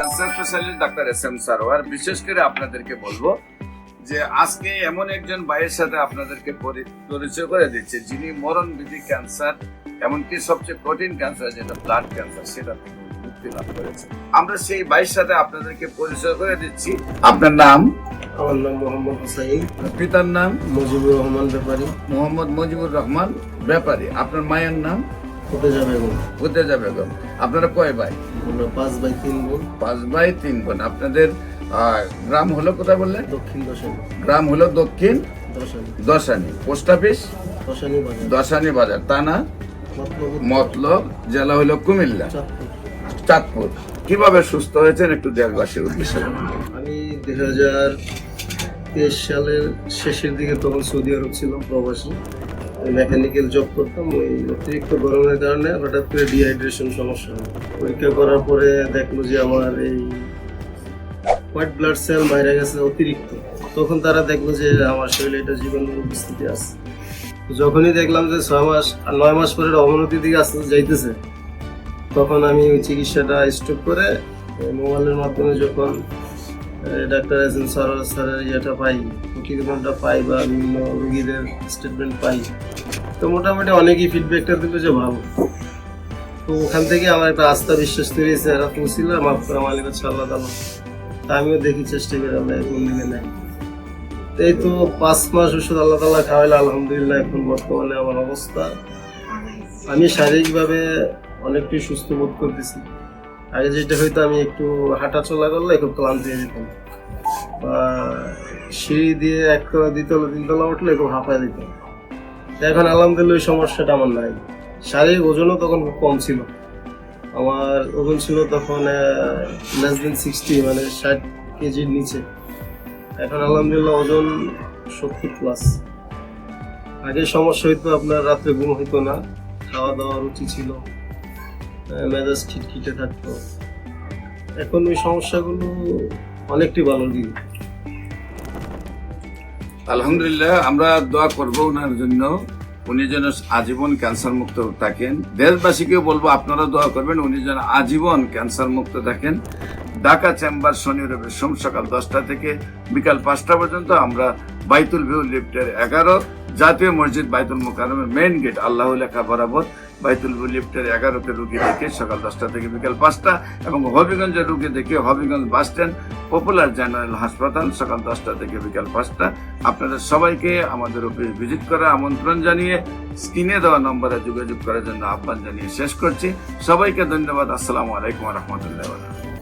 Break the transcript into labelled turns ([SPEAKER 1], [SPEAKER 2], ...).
[SPEAKER 1] Cancer specialist doctor SM. Sarwar. বিশেষ করে আপনাদেরকে বলবো যে আজকে এমন একজন ভাইয়ের সাথে আপনাদেরকে পরিচয় করে দিচ্ছে যিনি মরণবিধি ক্যান্সার, এমনকি সবচেয়ে কঠিন ক্যান্সার যেটা ব্লাড ক্যান্সার, সেটা থেকে মুক্তি লাভ করেছে। আমরা সেই ভাইয়ের সাথে আপনাদেরকে পরিচয় করে দিচ্ছি। আপনার নাম?
[SPEAKER 2] আমার নাম মোহাম্মদ হুসাইন।
[SPEAKER 1] পিতার নাম?
[SPEAKER 2] মুজিবুর রহমান ব্যাপারী।
[SPEAKER 1] মোহাম্মদ মুজিবুর রহমান ব্যাপারী। আপনার মায়ের নাম?
[SPEAKER 2] ফুতেজা বেগম।
[SPEAKER 1] ফুতেজা বেগম। আপনারা কয় ভাই?
[SPEAKER 2] আমরা 5 ভাই 3 বোন।
[SPEAKER 1] 5 ভাই 3 বোন। আপনাদের গ্রাম হলো কোথায় বললেন?
[SPEAKER 2] দক্ষিণ দশানি।
[SPEAKER 1] গ্রাম হলো দক্ষিণ
[SPEAKER 2] দশানি।
[SPEAKER 1] দশানি। পোস্ট অফিস
[SPEAKER 2] দশানি বাজার।
[SPEAKER 1] দশানি বাজার, থানা মতলব, জেলা হলো কুমিল্লা,
[SPEAKER 2] চাঁদপুর।
[SPEAKER 1] চাঁদপুর। কিভাবে সুস্থ হয়েছেন একটু দেশবাসীর উদ্দেশ্যে?
[SPEAKER 2] আমি 2023 সালের শেষের দিকে তখন সৌদি আরব ছিলাম প্রবাসী। মেকানিক্যাল জব করতাম। ওই অতিরিক্ত গরমের কারণে হঠাৎ করে ডিহাইড্রেশন সমস্যা হয়। পরীক্ষা করার পরে দেখলো যে আমার এই হোয়াইট ব্লাড সেল বাইরে গেছে অতিরিক্ত। তখন তারা দেখলো যে আমার শরীরে এটা জীবাণুর উপস্থিতি আছে। যখনই দেখলাম যে 9 মাস পরে অবনতির দিকে আস্তে আস্তে যাইতেছে, তখন আমি ওই চিকিৎসাটা স্টপ করে মোবাইলের মাধ্যমে যখন ডাক্তার এস.এম. সারোয়ার স্যারের ইয়েটা পাই, প্রতিবেদনটা পাই বা বিভিন্ন রোগীদের স্টেটমেন্ট পাই, তো মোটামুটি অনেকেই ফিডব্যাকটা দিল যে ভালো। তো ওখান থেকে আমার একটা আস্থা বিশ্বাস তৈরি হয়েছে, এরা পৌঁছিল মাফ করা মালিক হচ্ছে আল্লাহ তাআলা। তা আমিও দেখি চেষ্টা করে আমরা কোন দিকে নেই। এই তো 5 মাস ওষুধ আল্লাহ তাআলা খাওয়াইলে আলহামদুলিল্লাহ এখন বর্তমানে আমার অবস্থা, আমি শারীরিকভাবে অনেকটাই সুস্থ বোধ করতেছি। আগে যেটা হয়তো আমি একটু হাঁটা চলা করলে খুব ক্লান্ত হয়ে যেতাম, বা সিঁড়ি দিয়ে 1 তলা 2 তলা 3 তলা উঠলে খুব হাঁপায় দিতাম। এখন আলহামদুলিল্লাহ ওই সমস্যাটা আমার নাই। শারীরিক ওজনও তখন খুব কম ছিল। আমার ওজন ছিল তখন less than 60, মানে 60 কেজির নিচে। এখন আলহামদুলিল্লাহ ওজন 70+। আগে সমস্যা হইতো আপনার রাত্রে ঘুম হইতো না, খাওয়া দাওয়া রুচি ছিল, মেজাজ খিটখিটে থাকতো। এখন ওই সমস্যাগুলো অনেকটাই ভালো দিন।
[SPEAKER 1] আলহামদুলিল্লাহ, আমরা দোয়া করবো ওনার জন্য, উনি যেন আজীবন ক্যান্সার মুক্ত থাকেন। দেশবাসীকেও বলবো আপনারা দোয়া করবেন উনি যেন আজীবন ক্যান্সার মুক্ত থাকেন। ঢাকা চেম্বার শনি রবি সোম সকাল 10টা থেকে বিকাল 5টা পর্যন্ত আমরা বাইতুল ভিউ লিফটের 11, জাতীয় মসজিদ বাইতুল মুকাররমের মেইন গেট আল্লাহ লেখা বরাবর বাইতুল ভিউ লিফটের 11তে রুগী দেখে সকাল 10টা থেকে বিকাল 5টা, এবং হবিগঞ্জের রুগী দেখে Habiganj bus stand popular general হাসপাতাল সকাল 10টা থেকে বিকাল 5টা। আপনাদের সবাইকে আমাদের অফিস ভিজিট করার আমন্ত্রণ জানিয়ে স্ক্রিনে দেওয়া নম্বরে যোগাযোগ করার জন্য আহ্বান জানিয়ে শেষ করছি। সবাইকে ধন্যবাদ। আসসালামু আলাইকুম ওয়া রাহমাতুল্লাহি ওয়া বারাকাতুহু।